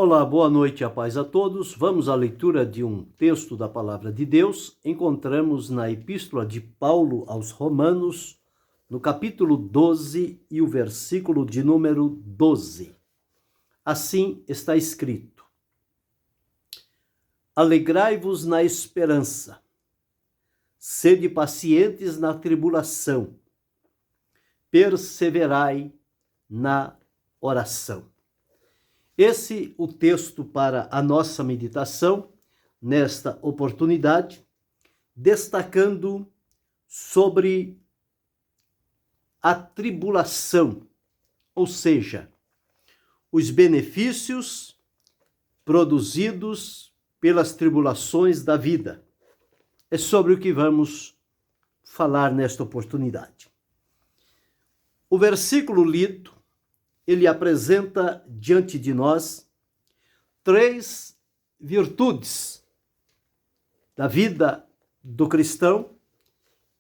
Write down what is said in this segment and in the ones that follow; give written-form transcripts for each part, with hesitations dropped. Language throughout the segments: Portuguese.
Olá, boa noite, a paz a todos. Vamos à leitura de um texto da Palavra de Deus. Encontramos na Epístola de Paulo aos Romanos, no capítulo 12 e o versículo de número 12. Assim está escrito: Alegrai-vos na esperança, sede pacientes na tribulação, perseverai na oração. Esse o texto para a nossa meditação nesta oportunidade, destacando sobre a tribulação, ou seja, os benefícios produzidos pelas tribulações da vida. É sobre o que vamos falar nesta oportunidade. O versículo lido, ele apresenta diante de nós três virtudes da vida do cristão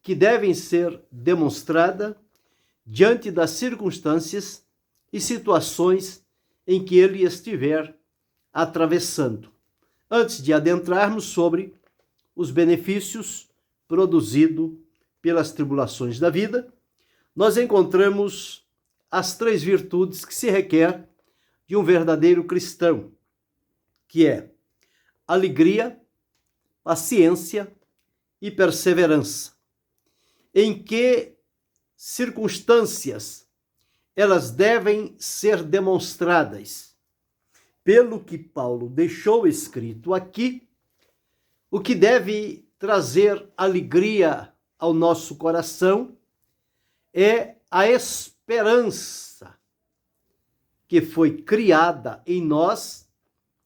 que devem ser demonstradas diante das circunstâncias e situações em que ele estiver atravessando. Antes de adentrarmos sobre os benefícios produzidos pelas tribulações da vida, nós encontramos as três virtudes que se requer de um verdadeiro cristão, que é alegria, paciência e perseverança. Em que circunstâncias elas devem ser demonstradas? Pelo que Paulo deixou escrito aqui, o que deve trazer alegria ao nosso coração é a esperança que foi criada em nós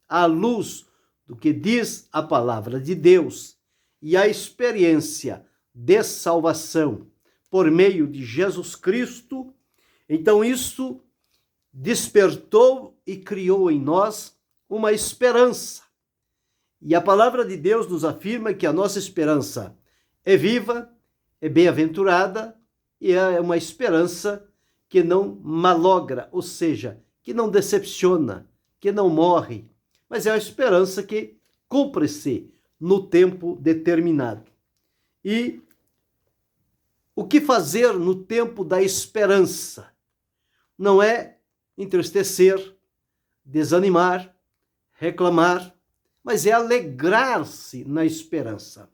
à luz do que diz a palavra de Deus e a experiência de salvação por meio de Jesus Cristo. Então isso despertou e criou em nós uma esperança. E a palavra de Deus nos afirma que a nossa esperança é viva, é bem-aventurada e é uma esperança que não malogra, ou seja, que não decepciona, que não morre, mas é uma esperança que cumpre-se no tempo determinado. E o que fazer no tempo da esperança? Não é entristecer, desanimar, reclamar, mas é alegrar-se na esperança.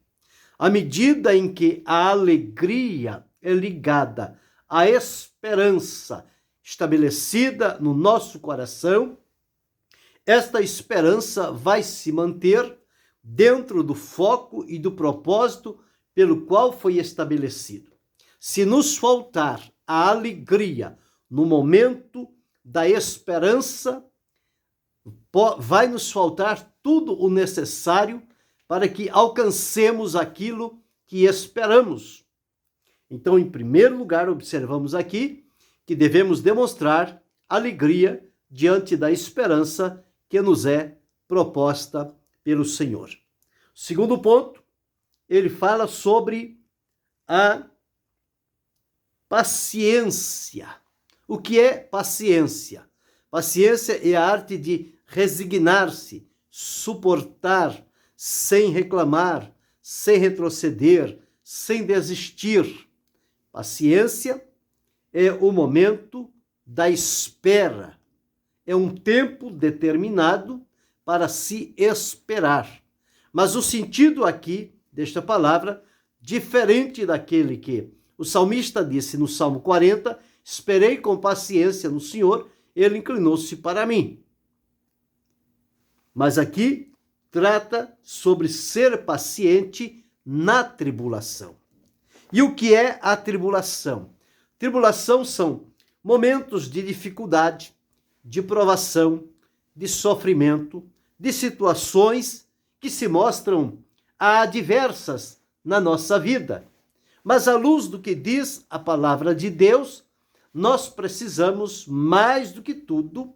À medida em que a alegria é ligada à esperança estabelecida no nosso coração, esta esperança vai se manter dentro do foco e do propósito pelo qual foi estabelecido. Se nos faltar a alegria no momento da esperança, vai nos faltar tudo o necessário para que alcancemos aquilo que esperamos. Então, em primeiro lugar, observamos aqui que devemos demonstrar alegria diante da esperança que nos é proposta pelo Senhor. Segundo ponto, ele fala sobre a paciência. O que é paciência? Paciência é a arte de resignar-se, suportar, sem reclamar, sem retroceder, sem desistir. Paciência é o momento da espera. É um tempo determinado para se esperar. Mas o sentido aqui desta palavra, diferente daquele que o salmista disse no Salmo 40, esperei com paciência no Senhor, ele inclinou-se para mim. Mas aqui trata sobre ser paciente na tribulação. E o que é a tribulação? Tribulação são momentos de dificuldade, de provação, de sofrimento, de situações que se mostram adversas na nossa vida. Mas à luz do que diz a palavra de Deus, nós precisamos, mais do que tudo,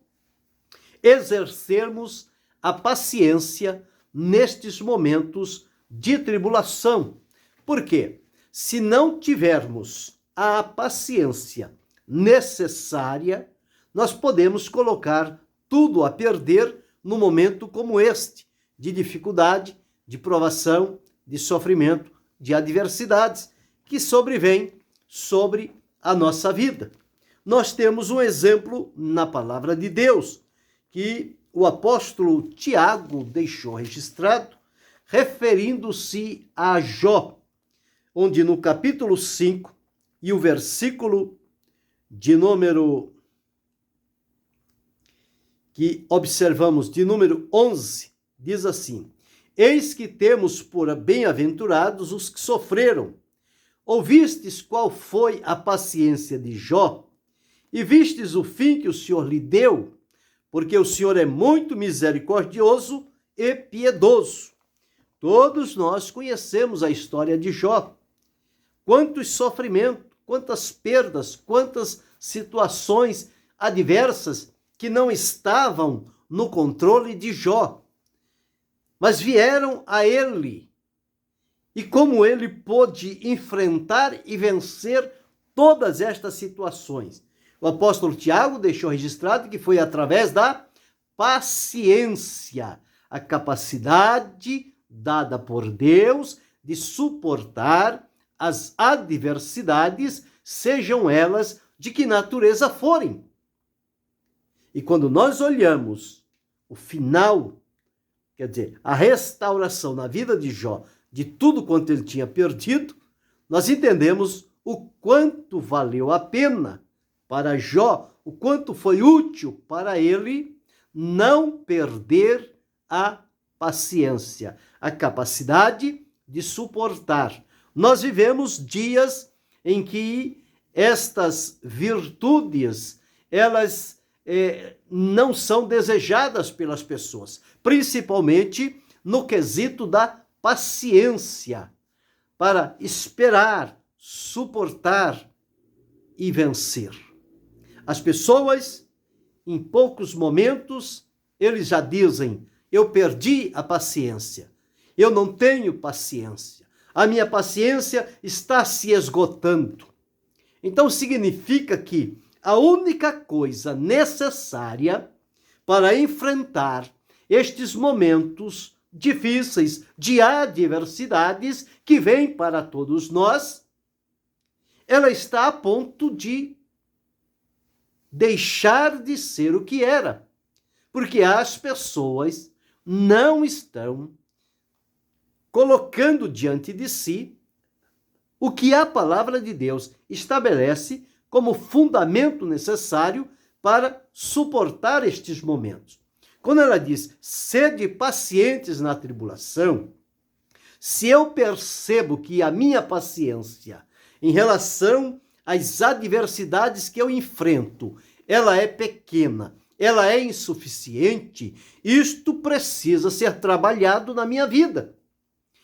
exercermos a paciência nestes momentos de tribulação. Por quê? Se não tivermos a paciência necessária, nós podemos colocar tudo a perder num momento como este, de dificuldade, de provação, de sofrimento, de adversidades que sobrevêm sobre a nossa vida. Nós temos um exemplo na palavra de Deus, que o apóstolo Tiago deixou registrado, referindo-se a Jó, onde no capítulo 5 e o versículo de número que observamos, de número 11, diz assim: eis que temos por bem-aventurados os que sofreram. Ouvistes qual foi a paciência de Jó, e vistes o fim que o Senhor lhe deu, porque o Senhor é muito misericordioso e piedoso. Todos nós conhecemos a história de Jó. Quantos sofrimentos, quantas perdas, quantas situações adversas que não estavam no controle de Jó, mas vieram a ele. E como ele pôde enfrentar e vencer todas estas situações? O apóstolo Tiago deixou registrado que foi através da paciência, a capacidade dada por Deus de suportar as adversidades, sejam elas de que natureza forem. E quando nós olhamos o final, quer dizer, a restauração na vida de Jó, de tudo quanto ele tinha perdido, nós entendemos o quanto valeu a pena para Jó, o quanto foi útil para ele não perder a paciência, a capacidade de suportar. Nós vivemos dias em que estas virtudes, elas não são desejadas pelas pessoas, principalmente no quesito da paciência, para esperar, suportar e vencer. As pessoas, em poucos momentos, eles já dizem: eu perdi a paciência, eu não tenho paciência, a minha paciência está se esgotando. Então significa que a única coisa necessária para enfrentar estes momentos difíceis de adversidades que vêm para todos nós, ela está a ponto de deixar de ser o que era, porque as pessoas não estão colocando diante de si o que a palavra de Deus estabelece como fundamento necessário para suportar estes momentos. Quando ela diz, sede pacientes na tribulação, se eu percebo que a minha paciência em relação às adversidades que eu enfrento, ela é pequena, ela é insuficiente, isto precisa ser trabalhado na minha vida.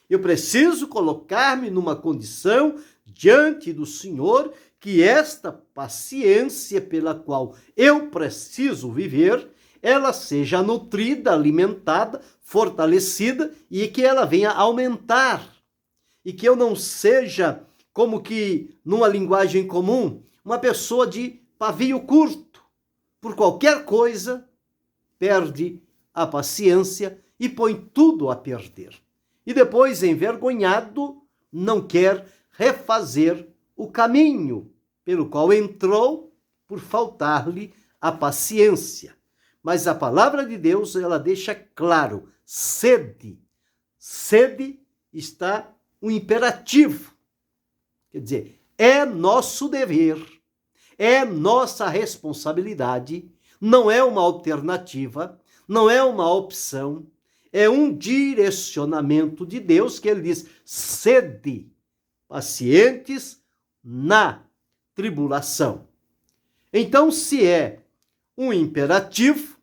Eu preciso colocar-me numa condição diante do Senhor que esta paciência pela qual eu preciso viver, ela seja nutrida, alimentada, fortalecida e que ela venha aumentar. E que eu não seja, como que numa linguagem comum, uma pessoa de pavio curto. Por qualquer coisa, perde a paciência e põe tudo a perder. E depois, envergonhado, não quer refazer o caminho pelo qual entrou por faltar-lhe a paciência. Mas a palavra de Deus, ela deixa claro, sede. Sede está um imperativo. Quer dizer, é nosso dever, é nossa responsabilidade, não é uma alternativa, não é uma opção, é um direcionamento de Deus que ele diz, sede pacientes na tribulação. Então, se é um imperativo,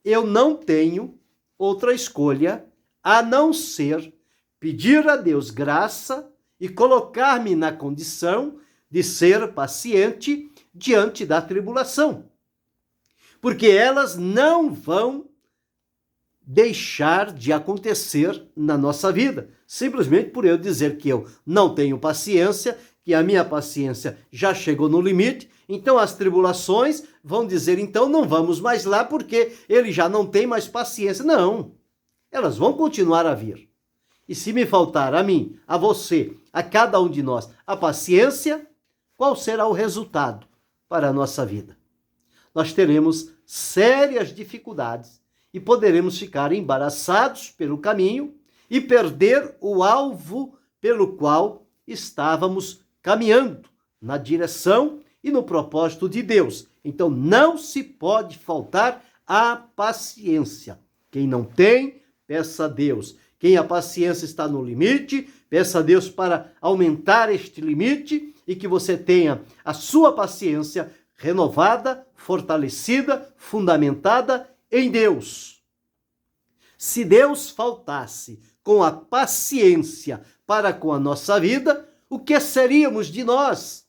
eu não tenho outra escolha a não ser pedir a Deus graça e colocar-me na condição de ser paciente diante da tribulação. Porque elas não vão deixar de acontecer na nossa vida. Simplesmente por eu dizer que eu não tenho paciência, que a minha paciência já chegou no limite, então as tribulações vão dizer, então não vamos mais lá porque ele já não tem mais paciência. Não, elas vão continuar a vir. E se me faltar a mim, a você, a cada um de nós, a paciência, qual será o resultado para a nossa vida? Nós teremos sérias dificuldades e poderemos ficar embaraçados pelo caminho e perder o alvo pelo qual estávamos caminhando, na direção e no propósito de Deus. Então não se pode faltar a paciência. Quem não tem, peça a Deus. Quem a paciência está no limite, peça a Deus para aumentar este limite e que você tenha a sua paciência renovada, fortalecida, fundamentada em Deus. Se Deus faltasse com a paciência para com a nossa vida, o que seríamos de nós?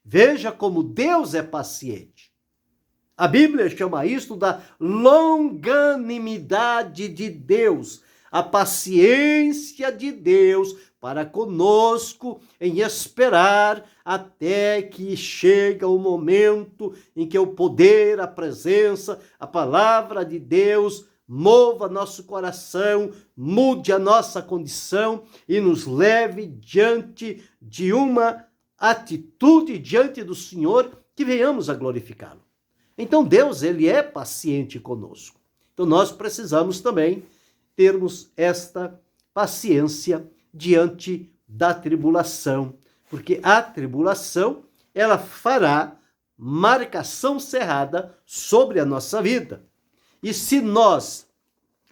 Veja como Deus é paciente. A Bíblia chama isto da longanimidade de Deus, a paciência de Deus para conosco em esperar até que chega o momento em que o poder, a presença, a palavra de Deus mova nosso coração, mude a nossa condição e nos leve diante de uma atitude diante do Senhor que venhamos a glorificá-lo. Então Deus, ele é paciente conosco. Então nós precisamos também termos esta paciência diante da tribulação, porque a tribulação, ela fará marcação cerrada sobre a nossa vida. E se nós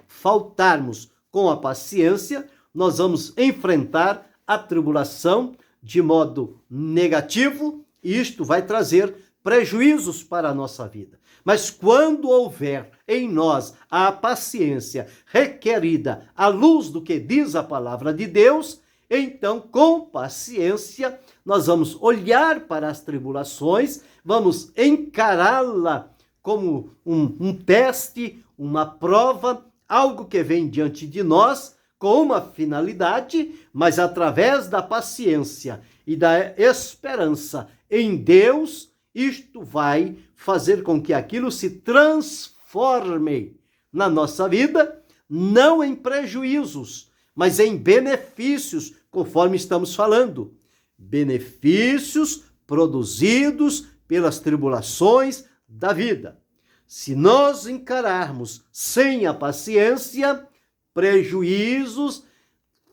faltarmos com a paciência, nós vamos enfrentar a tribulação de modo negativo e isto vai trazer prejuízos para a nossa vida. Mas quando houver em nós a paciência requerida à luz do que diz a palavra de Deus, então com paciência nós vamos olhar para as tribulações, vamos encará-la como um teste, uma prova, algo que vem diante de nós com uma finalidade, mas através da paciência e da esperança em Deus, isto vai fazer com que aquilo se transforme na nossa vida, não em prejuízos, mas em benefícios, conforme estamos falando. Benefícios produzidos pelas tribulações da vida. Se nós encararmos sem a paciência, prejuízos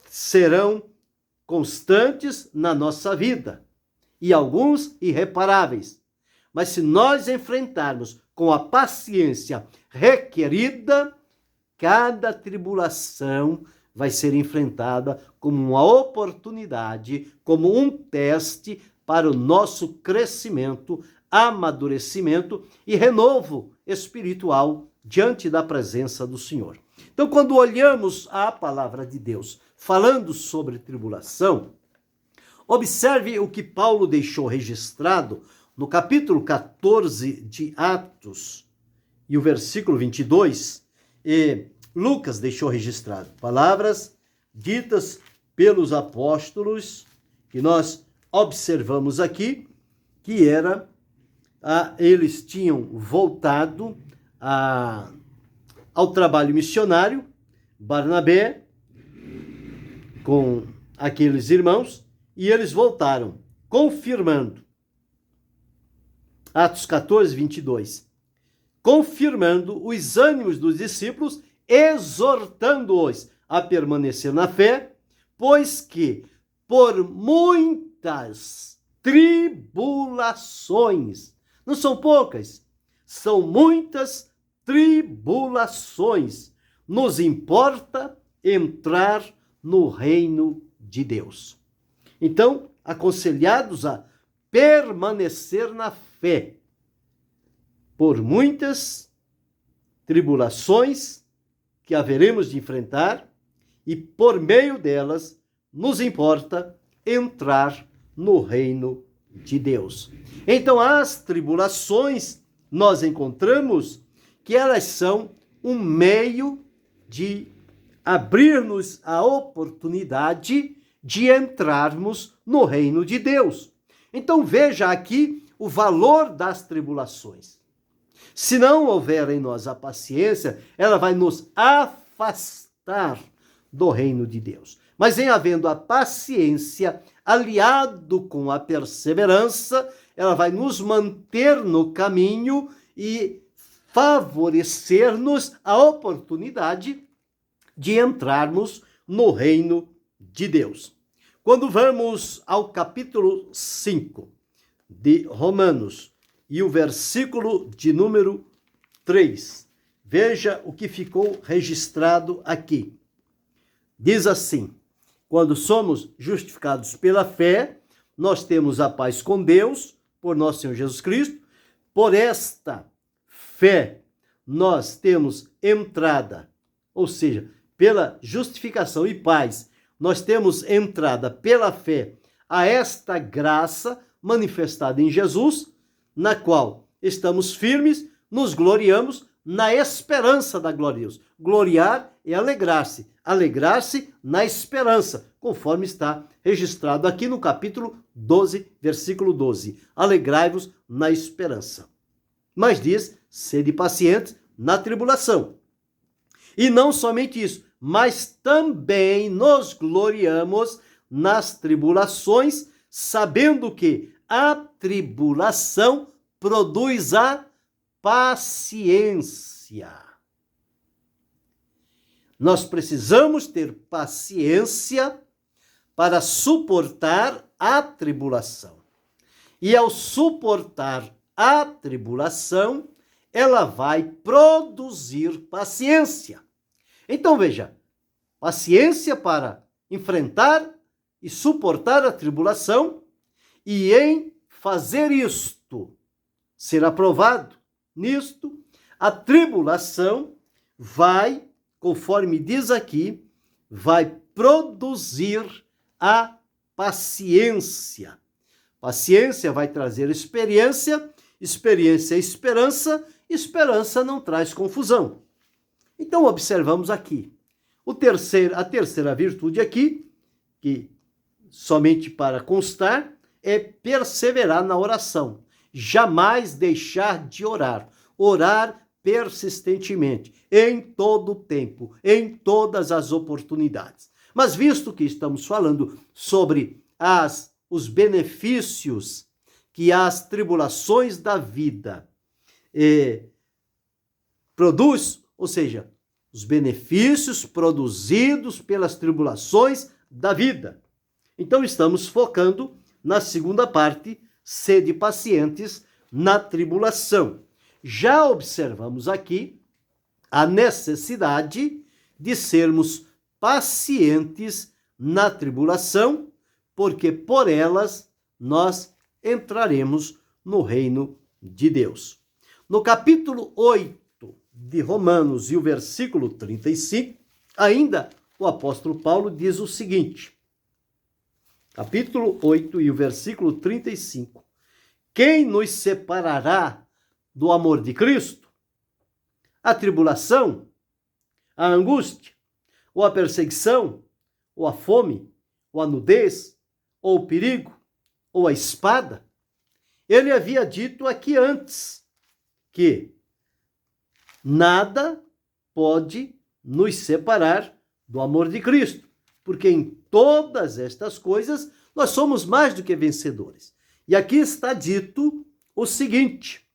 serão constantes na nossa vida e alguns irreparáveis. Mas se nós enfrentarmos com a paciência requerida, cada tribulação vai ser enfrentada como uma oportunidade, como um teste para o nosso crescimento, amadurecimento e renovo espiritual diante da presença do Senhor. Então, quando olhamos a palavra de Deus falando sobre tribulação, observe o que Paulo deixou registrado no capítulo 14 de Atos e o versículo 22, e Lucas deixou registrado palavras ditas pelos apóstolos que nós observamos aqui, que era eles tinham voltado ao trabalho missionário, Barnabé, com aqueles irmãos, e eles voltaram, confirmando, Atos 14, 22, confirmando os ânimos dos discípulos, exortando-os a permanecer na fé, pois que por muitas tribulações, não são poucas, são muitas tribulações, nos importa entrar no reino de Deus. Então, aconselhados a permanecer na fé, por muitas tribulações que haveremos de enfrentar, e por meio delas nos importa entrar no reino de Deus. Então, as tribulações, nós encontramos que elas são um meio de abrir-nos a oportunidade de entrarmos no reino de Deus. Então veja aqui o valor das tribulações. Se não houver em nós a paciência, ela vai nos afastar do reino de Deus. Mas em havendo a paciência, aliado com a perseverança, ela vai nos manter no caminho e favorecer-nos a oportunidade de entrarmos no reino de Deus. Quando vamos ao capítulo 5 de Romanos e o versículo de número 3, veja o que ficou registrado aqui. Diz assim: quando somos justificados pela fé, nós temos a paz com Deus, por nosso Senhor Jesus Cristo. Por esta fé, nós temos entrada, ou seja, pela justificação e paz, nós temos entrada pela fé a esta graça manifestada em Jesus, na qual estamos firmes, nos gloriamos na esperança da glória de Deus. Gloriar é alegrar-se, alegrar-se na esperança, conforme está registrado aqui no capítulo 12, versículo 12. Alegrai-vos na esperança. Mas diz, sede pacientes na tribulação. E não somente isso, mas também nos gloriamos nas tribulações, sabendo que a tribulação produz a paciência. Nós precisamos ter paciência para suportar a tribulação. E ao suportar a tribulação, ela vai produzir paciência. Então veja, paciência para enfrentar e suportar a tribulação, e em fazer isto, ser aprovado nisto, a tribulação vai, conforme diz aqui, vai produzir a paciência. Paciência vai trazer experiência, experiência é esperança, esperança não traz confusão. Então observamos aqui a terceira virtude aqui, que somente para constar, é perseverar na oração. Jamais deixar de orar. Orar persistentemente, em todo o tempo, em todas as oportunidades. Mas visto que estamos falando sobre os benefícios que as tribulações da vida produz, ou seja, os benefícios produzidos pelas tribulações da vida. Então estamos focando na segunda parte, sede pacientes na tribulação. Já observamos aqui a necessidade de sermos pacientes na tribulação, porque por elas nós entraremos no reino de Deus. No capítulo 8 de Romanos e o versículo 35, ainda o apóstolo Paulo diz o seguinte, capítulo 8 e o versículo 35, quem nos separará do amor de Cristo? A tribulação, a angústia, ou a perseguição, ou a fome, ou a nudez, ou o perigo, ou a espada? Ele havia dito aqui antes que nada pode nos separar do amor de Cristo, porque em todas estas coisas nós somos mais do que vencedores. E aqui está dito o seguinte: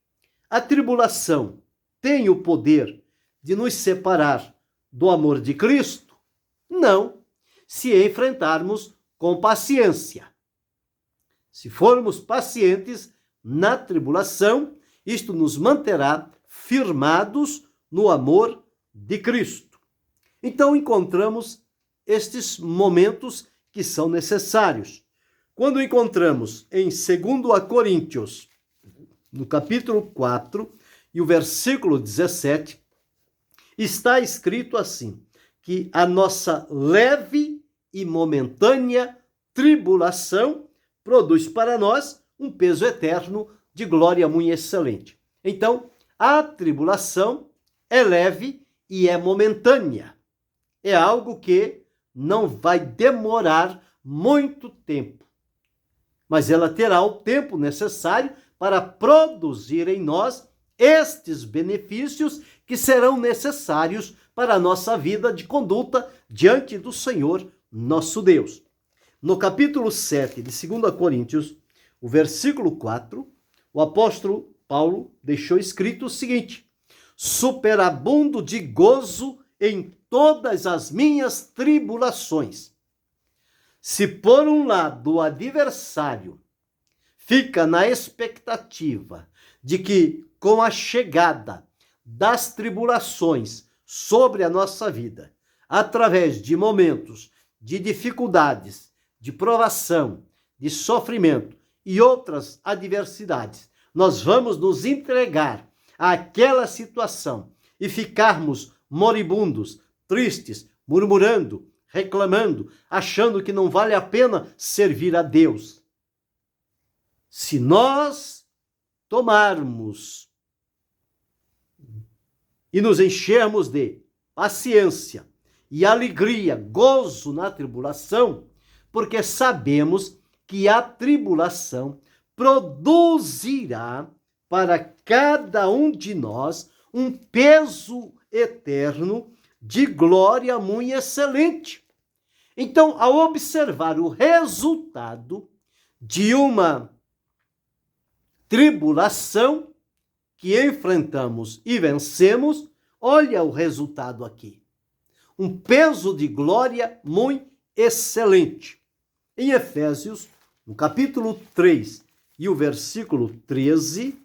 a tribulação tem o poder de nos separar do amor de Cristo? Não, se enfrentarmos com paciência. Se formos pacientes na tribulação, isto nos manterá firmados no amor de Cristo. Então encontramos estes momentos que são necessários. Quando encontramos em 2 Coríntios, no capítulo 4 e o versículo 17, está escrito assim, que a nossa leve e momentânea tribulação produz para nós um peso eterno de glória muito excelente. Então, a tribulação é leve e é momentânea. É algo que não vai demorar muito tempo, mas ela terá o tempo necessário para produzir em nós estes benefícios que serão necessários para a nossa vida de conduta diante do Senhor, nosso Deus. No capítulo 7 de 2 Coríntios, o versículo 4, o apóstolo Paulo deixou escrito o seguinte: superabundo de gozo em todas as minhas tribulações. Se por um lado o adversário fica na expectativa de que com a chegada das tribulações sobre a nossa vida, através de momentos de dificuldades, de provação, de sofrimento e outras adversidades, nós vamos nos entregar àquela situação e ficarmos moribundos, tristes, murmurando, reclamando, achando que não vale a pena servir a Deus. Se nós tomarmos e nos enchermos de paciência e alegria, gozo na tribulação, porque sabemos que a tribulação produzirá para cada um de nós um peso eterno de glória muito excelente. Então, ao observar o resultado de uma tribulação que enfrentamos e vencemos, olha o resultado aqui. Um peso de glória muito excelente. Em Efésios, no capítulo 3 e o versículo 13,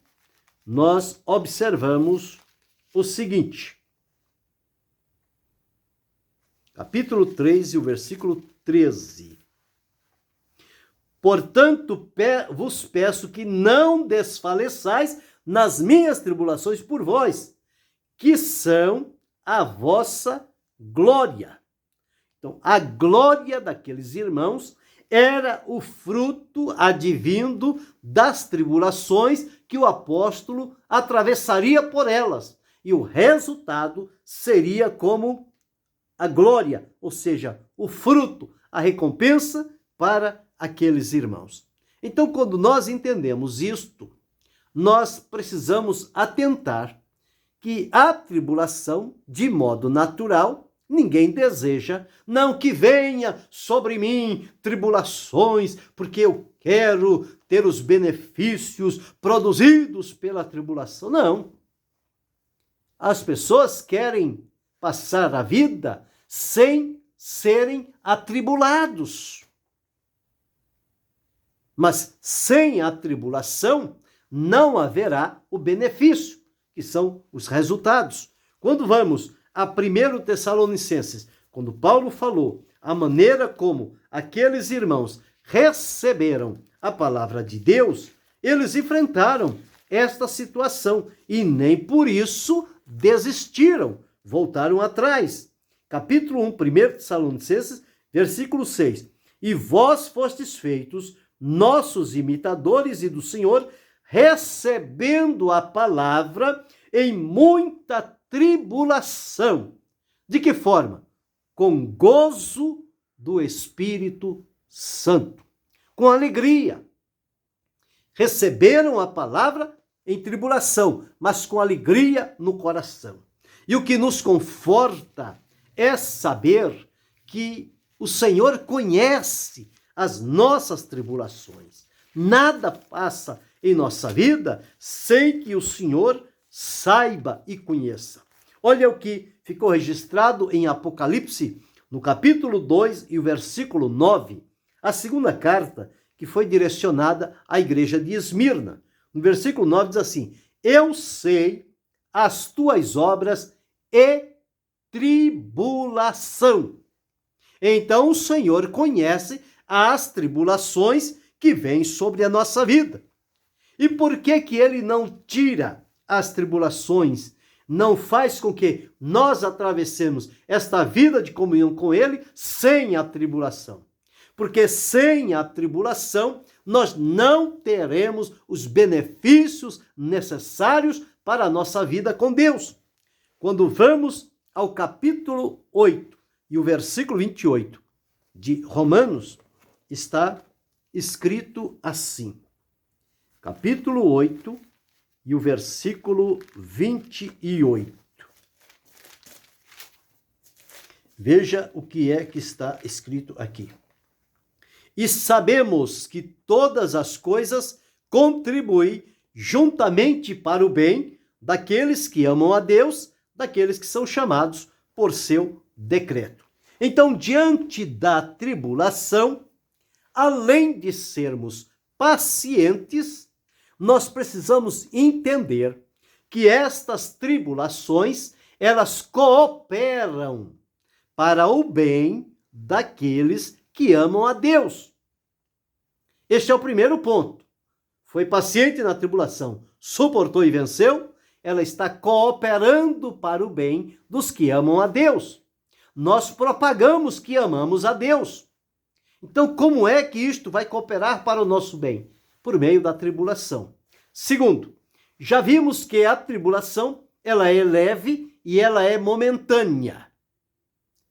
nós observamos o seguinte. Capítulo 3 e o versículo 13. Portanto, vos peço que não desfaleçais nas minhas tribulações por vós, que são a vossa glória. Então, a glória daqueles irmãos era o fruto advindo das tribulações que o apóstolo atravessaria por elas. E o resultado seria como a glória, ou seja, o fruto, a recompensa para aqueles irmãos. Então, quando nós entendemos isto, nós precisamos atentar que a tribulação, de modo natural, ninguém deseja, não que venha sobre mim tribulações, porque eu quero ter os benefícios produzidos pela tribulação. Não. As pessoas querem passar a vida sem serem atribulados. Mas sem a tribulação não haverá o benefício, que são os resultados. Quando vamos a 1 Tessalonicenses, quando Paulo falou a maneira como aqueles irmãos receberam a palavra de Deus, eles enfrentaram esta situação e nem por isso desistiram, voltaram atrás. Capítulo 1, 1 Tessalonicenses, versículo 6. E vós fostes feitos nossos imitadores e do Senhor, recebendo a palavra em muita tribulação. De que forma? Com gozo do Espírito Santo, com alegria. Receberam a palavra em tribulação, mas com alegria no coração. E o que nos conforta é saber que o Senhor conhece as nossas tribulações. Nada passa em nossa vida sem que o Senhor saiba e conheça. Olha o que ficou registrado em Apocalipse, no capítulo 2 e o versículo 9, a segunda carta que foi direcionada à igreja de Esmirna. No versículo 9 diz assim: eu sei as tuas obras e tribulação. Então o Senhor conhece as tribulações que vêm sobre a nossa vida. E por que ele não tira as tribulações, não faz com que nós atravessemos esta vida de comunhão com ele sem a tribulação? Porque sem a tribulação nós não teremos os benefícios necessários para a nossa vida com Deus. Quando vamos ao capítulo 8 e o versículo 28 de Romanos, está escrito assim, capítulo 8 e o versículo 28. Veja o que é que está escrito aqui. E sabemos que todas as coisas contribuem juntamente para o bem daqueles que amam a Deus, daqueles que são chamados por seu decreto. Então, diante da tribulação, além de sermos pacientes, nós precisamos entender que estas tribulações, elas cooperam para o bem daqueles que amam a Deus. Este é o primeiro ponto. Foi paciente na tribulação, suportou e venceu, ela está cooperando para o bem dos que amam a Deus. Nós propagamos que amamos a Deus. Então, como é que isto vai cooperar para o nosso bem? Por meio da tribulação. Segundo, já vimos que a tribulação, ela é leve e ela é momentânea.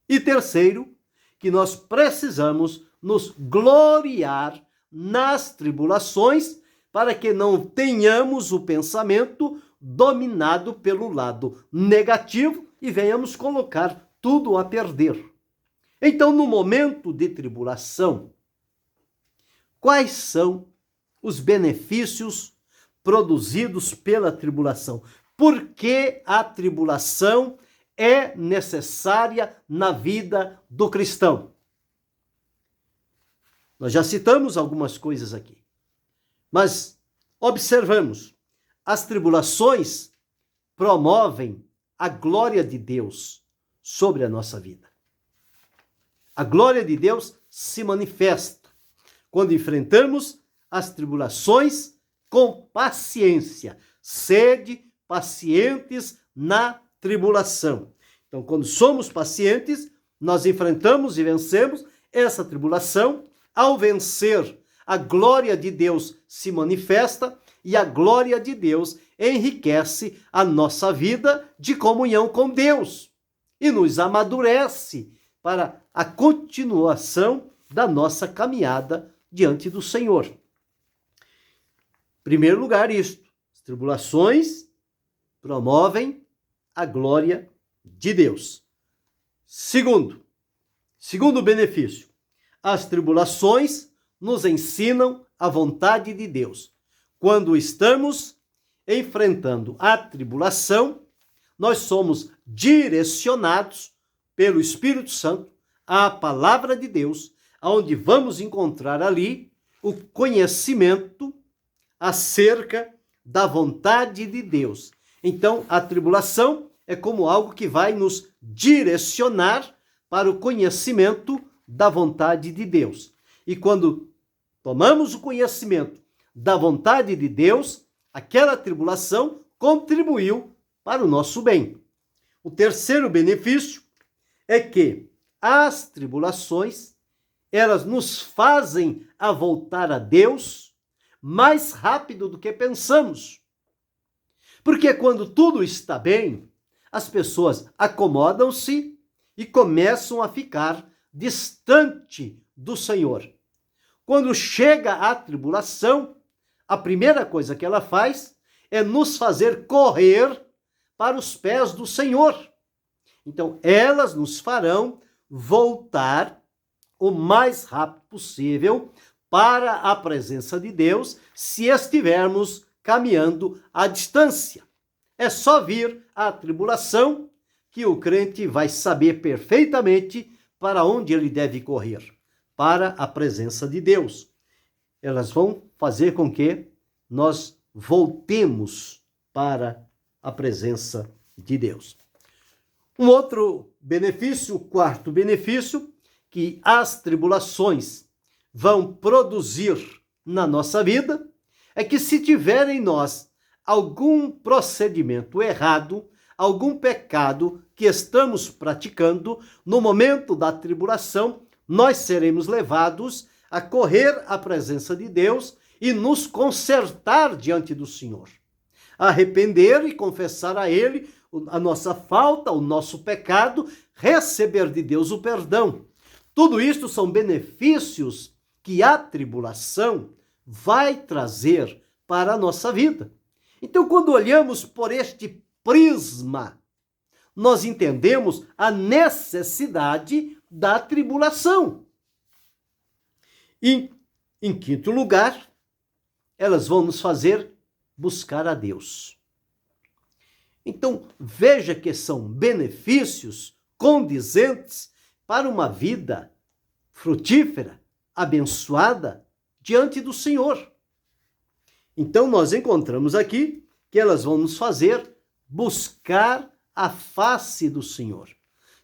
E terceiro, que nós precisamos nos gloriar nas tribulações para que não tenhamos o pensamento dominado pelo lado negativo e venhamos colocar tudo a perder. Então, no momento de tribulação, quais são os benefícios produzidos pela tribulação? Por que a tribulação é necessária na vida do cristão? Nós já citamos algumas coisas aqui, mas observamos, as tribulações promovem a glória de Deus sobre a nossa vida. A glória de Deus se manifesta quando enfrentamos as tribulações com paciência. Sede pacientes na tribulação. Então, quando somos pacientes, nós enfrentamos e vencemos essa tribulação. Ao vencer, a glória de Deus se manifesta e a glória de Deus enriquece a nossa vida de comunhão com Deus e nos amadurece para a continuação da nossa caminhada diante do Senhor. Em primeiro lugar, isto. As tribulações promovem a glória de Deus. Segundo benefício, as tribulações nos ensinam a vontade de Deus. Quando estamos enfrentando a tribulação, nós somos direcionados pelo Espírito Santo à palavra de Deus, onde vamos encontrar ali o conhecimento acerca da vontade de Deus. Então, a tribulação é como algo que vai nos direcionar para o conhecimento da vontade de Deus. E quando tomamos o conhecimento da vontade de Deus, aquela tribulação contribuiu para o nosso bem. O terceiro benefício é que as tribulações, elas nos fazem a voltar a Deus mais rápido do que pensamos. Porque quando tudo está bem, as pessoas acomodam-se e começam a ficar distante do Senhor. Quando chega a tribulação, a primeira coisa que ela faz é nos fazer correr para os pés do Senhor. Então, elas nos farão voltar o mais rápido possível para a presença de Deus, se estivermos caminhando à distância. É só vir a tribulação que o crente vai saber perfeitamente para onde ele deve correr, para a presença de Deus. Elas vão fazer com que nós voltemos para a presença de Deus. Um outro benefício, o quarto benefício, que as tribulações vão produzir na nossa vida, é que se tiver em nós algum procedimento errado, algum pecado que estamos praticando, no momento da tribulação, nós seremos levados a correr à presença de Deus e nos consertar diante do Senhor. Arrepender e confessar a Ele a nossa falta, o nosso pecado, receber de Deus o perdão. Tudo isto são benefícios que a tribulação vai trazer para a nossa vida. Então, quando olhamos por este prisma, nós entendemos a necessidade da tribulação. E, em quinto lugar, elas vão nos fazer buscar a Deus. Então, veja que são benefícios condizentes para uma vida frutífera, abençoada diante do Senhor. Então, nós encontramos aqui que elas vão nos fazer buscar a face do Senhor.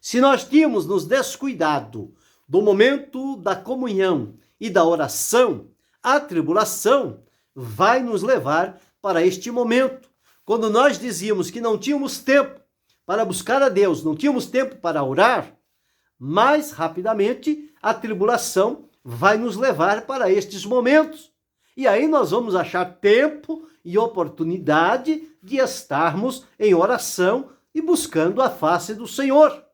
Se nós tínhamos nos descuidado do momento da comunhão e da oração, a tribulação vai nos levar para este momento. Quando nós dizíamos que não tínhamos tempo para buscar a Deus, não tínhamos tempo para orar, mais rapidamente a tribulação vai nos levar para estes momentos. E aí nós vamos achar tempo e oportunidade de estarmos em oração e buscando a face do Senhor.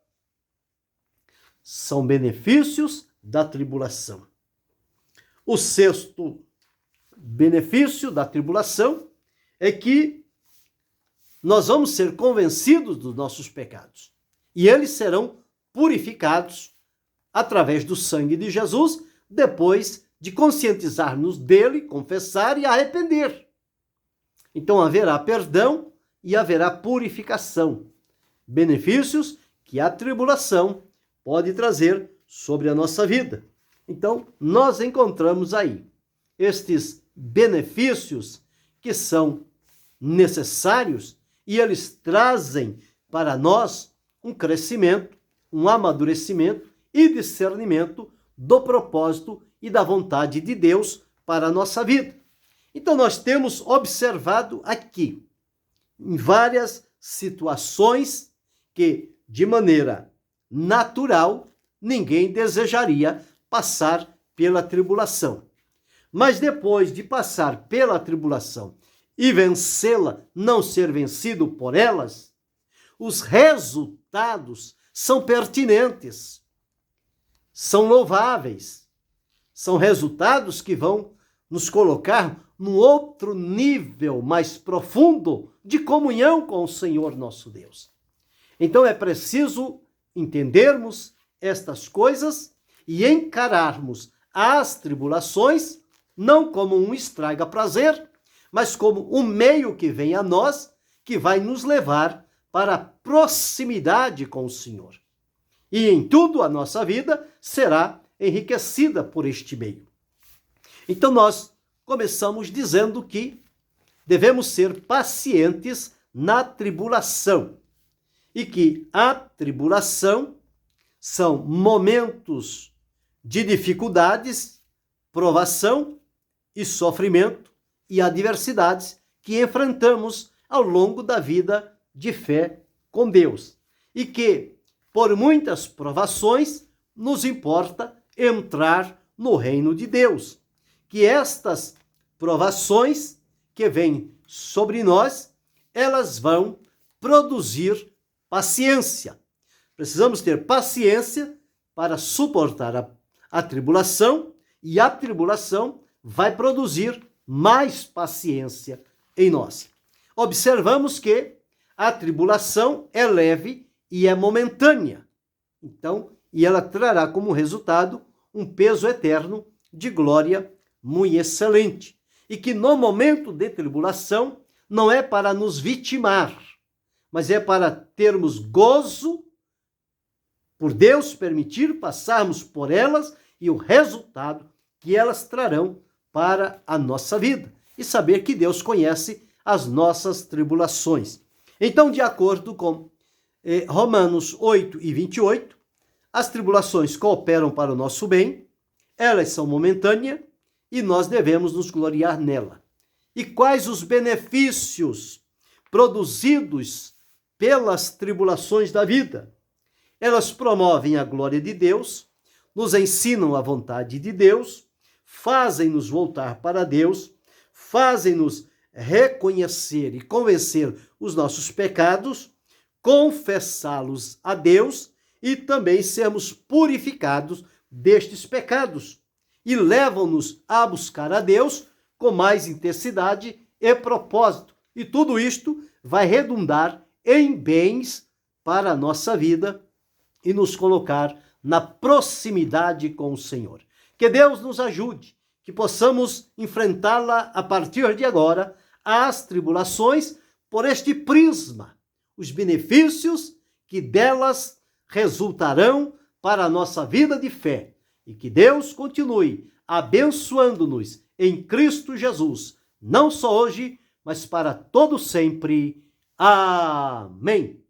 São benefícios da tribulação. O sexto benefício da tribulação é que nós vamos ser convencidos dos nossos pecados. E eles serão purificados através do sangue de Jesus, depois de conscientizar-nos dele, confessar e arrepender. Então haverá perdão e haverá purificação. Benefícios que a tribulação pode trazer sobre a nossa vida. Então, nós encontramos aí estes benefícios que são necessários e eles trazem para nós um crescimento, um amadurecimento e discernimento do propósito e da vontade de Deus para a nossa vida. Então, nós temos observado aqui, em várias situações, que, de maneira natural, ninguém desejaria passar pela tribulação. Mas depois de passar pela tribulação e vencê-la, não ser vencido por elas, os resultados são pertinentes, são louváveis, são resultados que vão nos colocar num outro nível mais profundo de comunhão com o Senhor nosso Deus. Então é preciso entendermos estas coisas e encararmos as tribulações não como um estraga-prazer, mas como um meio que vem a nós, que vai nos levar para a proximidade com o Senhor. E em tudo a nossa vida será enriquecida por este meio. Então nós começamos dizendo que devemos ser pacientes na tribulação e que a tribulação são momentos de dificuldades, provação e sofrimento e adversidades que enfrentamos ao longo da vida de fé com Deus. E que, por muitas provações, nos importa entrar no reino de Deus. Que estas provações que vêm sobre nós, elas vão produzir paciência. Precisamos ter paciência para suportar a tribulação, e a tribulação vai produzir mais paciência em nós. Observamos que a tribulação é leve e é momentânea. Então, e ela trará como resultado um peso eterno de glória muito excelente. E que no momento de tribulação não é para nos vitimar, mas é para termos gozo por Deus permitir passarmos por elas e o resultado que elas trarão para a nossa vida. E saber que Deus conhece as nossas tribulações. Então, de acordo com Romanos 8 e 28, as tribulações cooperam para o nosso bem, elas são momentâneas e nós devemos nos gloriar nela. E quais os benefícios produzidos pelas tribulações da vida? Elas promovem a glória de Deus, nos ensinam a vontade de Deus, fazem-nos voltar para Deus, fazem-nos reconhecer e convencer os nossos pecados, confessá-los a Deus e também sermos purificados destes pecados. e levam-nos a buscar a Deus com mais intensidade e propósito. E tudo isto vai redundar em bens para a nossa vida e nos colocar na proximidade com o Senhor. Que Deus nos ajude, que possamos enfrentá-la a partir de agora, as tribulações, por este prisma, os benefícios que delas resultarão para a nossa vida de fé. E que Deus continue abençoando-nos em Cristo Jesus, não só hoje, mas para todo sempre. Amém.